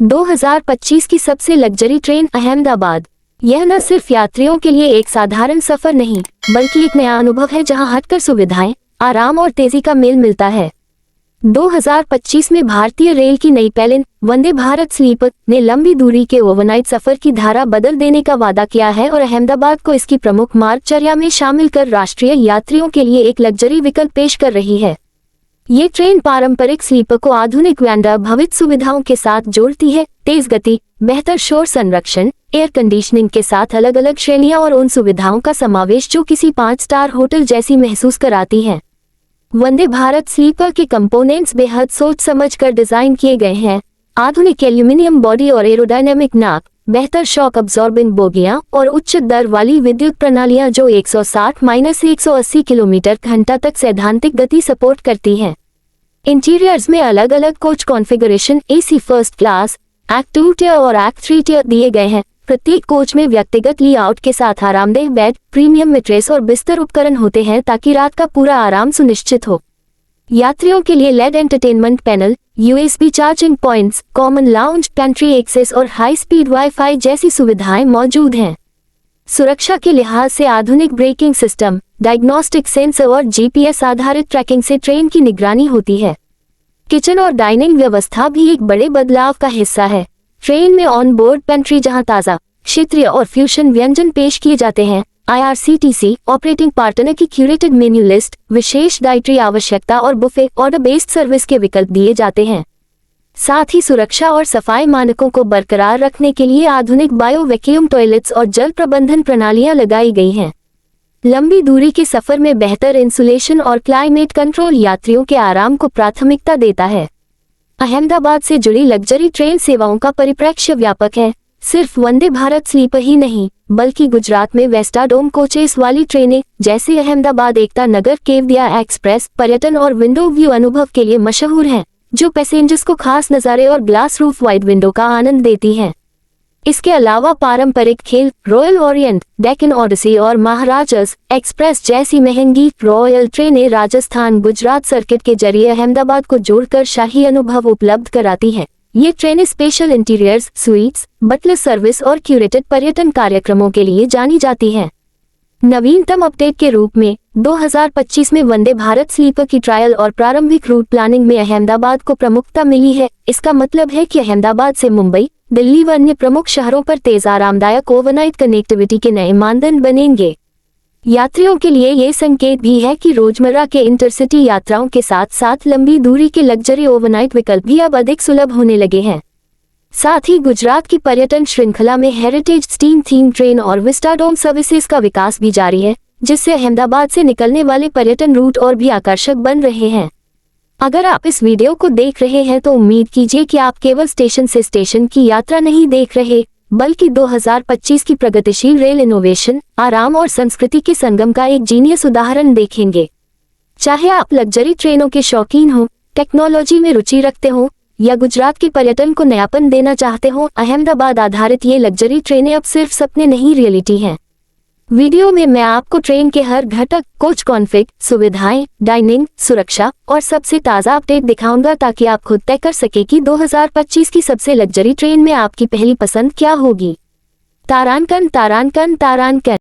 2025 की सबसे luxury train Ahmedabad. यह न सिर्फ यात्रियों के लिए एक साधारण सफर नहीं, बल्कि एक नया अनुभव है जहां हटकर सुविधाएं, आराम और तेजी का मेल मिलता है। 2025 में भारतीय रेल की नई पेलिन वंदे भारत स्लीपर ने लंबी दूरी के ओवरनाइट सफर की धारा बदल देने का वादा किया है और अहमदाबाद को इसकी प्रमुख मार्गचर्या में शामिल कर राष्ट्रीय यात्रियों के लिए एक लग्जरी विकल्प पेश कर रही है। ये ट्रेन पारंपरिक स्लीपर को आधुनिक वैंडा-भवित सुविधाओं के साथ जोड़ती है। तेज गति, बेहतर शोर संरक्षण, एयर कंडीशनिंग के साथ अलग अलग श्रेणियां और उन सुविधाओं का समावेश जो किसी 5 स्टार होटल जैसी महसूस कराती हैं। वंदे भारत स्लीपर के कंपोनेंट्स बेहद सोच समझ कर डिजाइन किए गए हैं। आधुनिक एल्यूमिनियम बॉडी और एरोडायनेमिक नाक, बेहतर शॉक अब्जॉर्बिंग बोगियां और उच्च दर वाली विद्युत प्रणालियां जो 160-180 किलोमीटर घंटा तक सैद्धांतिक गति सपोर्ट करती हैं। इंटीरियर्स में अलग अलग coach configuration AC first class, act 2 tier और एक्ट 3 टियर दिए गए हैं। प्रत्येक कोच में व्यक्तिगत लेआउट के साथ आरामदेह बेड, प्रीमियम मैट्रेस और बिस्तर उपकरण होते हैं ताकि रात का पूरा आराम सुनिश्चित हो। यात्रियों के लिए LED entertainment panel, USB charging points, common lounge, pantry access और हाई स्पीड वाईफाई जैसी सुविधाएं मौजूद हैं। सुरक्षा के लिहाज से आधुनिक ब्रेकिंग सिस्टम, डायग्नोस्टिक सेंसर और जीपीएस आधारित ट्रैकिंग से ट्रेन की निगरानी होती है। किचन और डाइनिंग व्यवस्था भी एक बड़े बदलाव का हिस्सा है। ट्रेन में ऑन बोर्ड पेंट्री जहां ताज़ा, क्षेत्रीय और फ्यूशन व्यंजन पेश किए जाते हैं। आईआरसीटीसी ऑपरेटिंग पार्टनर की क्यूरेटेड मेन्यू लिस्ट, विशेष डाइटरी आवश्यकता और बुफे ऑर्डर बेस्ड सर्विस के विकल्प दिए जाते हैं। साथ ही सुरक्षा और सफाई मानकों को बरकरार रखने के लिए आधुनिक बायो वैक्यूम टॉयलेट्स और जल प्रबंधन प्रणालियां लगाई गई हैं। लंबी दूरी के सफर में बेहतर इंसुलेशन और क्लाइमेट कंट्रोल यात्रियों के आराम को प्राथमिकता देता है। अहमदाबाद से जुड़ी लग्जरी ट्रेन सेवाओं का परिप्रेक्ष्य व्यापक है। सिर्फ वंदे भारत स्लीपर ही नहीं, बल्कि गुजरात में वेस्टाडोम कोचेस वाली ट्रेनें जैसे अहमदाबाद एकता नगर केवदिया एक्सप्रेस पर्यटन और विंडो व्यू अनुभव के लिए मशहूर हैं, जो पैसेंजर्स को खास नज़ारे और ग्लास रूफ वाइड विंडो का आनंद देती हैं। इसके अलावा पारंपरिक खेल, रॉयल ओरिएंट, डेक्कन ओडिसी और महाराजास एक्सप्रेस जैसी महंगी रॉयल ट्रेनें राजस्थान गुजरात सर्किट के जरिए अहमदाबाद को जोड़कर शाही अनुभव उपलब्ध कराती हैं। ये ट्रेनें special interiors, suites, butler service और क्यूरेटेड पर्यटन कार्यक्रमों के लिए जानी जाती हैं। नवीनतम अपडेट के रूप में 2025 में वंदे भारत स्लीपर की ट्रायल और प्रारंभिक रूट प्लानिंग में अहमदाबाद को प्रमुखता मिली है। इसका मतलब है कि अहमदाबाद से मुंबई, दिल्ली व अन्य प्रमुख शहरों पर तेज आरामदायक ओवरनाइट कनेक्टिविटी के नए मानदंड बनेंगे। यात्रियों के लिए ये संकेत भी है कि रोजमर्रा के इंटरसिटी यात्राओं के साथ साथ लंबी दूरी के लग्जरी ओवरनाइट विकल्प भी अब अधिक सुलभ होने लगे हैं। साथ ही गुजरात की पर्यटन श्रृंखला में हेरिटेज स्टीम थीम ट्रेन और विस्टाडोम सर्विसेज का विकास भी जारी है, जिससे अहमदाबाद से निकलने वाले पर्यटन रूट और भी आकर्षक बन रहे हैं। अगर आप इस वीडियो को देख रहे हैं तो उम्मीद कीजिए कि आप केवल स्टेशन से स्टेशन की यात्रा नहीं देख रहे, बल्कि 2025 की प्रगतिशील रेल इनोवेशन, आराम और संस्कृति के संगम का एक जीनियस उदाहरण देखेंगे। चाहे आप लग्जरी ट्रेनों के शौकीन हो, टेक्नोलॉजी में रुचि रखते हो या गुजरात के पर्यटन को नयापन देना चाहते हो, अहमदाबाद आधारित ये लग्जरी ट्रेनें अब सिर्फ सपने नहीं, रियलिटी हैं। वीडियो में मैं आपको ट्रेन के हर घटक, कोच कॉन्फ़िग, सुविधाएं, डाइनिंग, सुरक्षा और सबसे ताज़ा अपडेट दिखाऊंगा ताकि आप खुद तय कर सके कि 2025 की सबसे लग्जरी ट्रेन में आपकी पहली पसंद क्या होगी। तारांकन तारांकन तारांकन।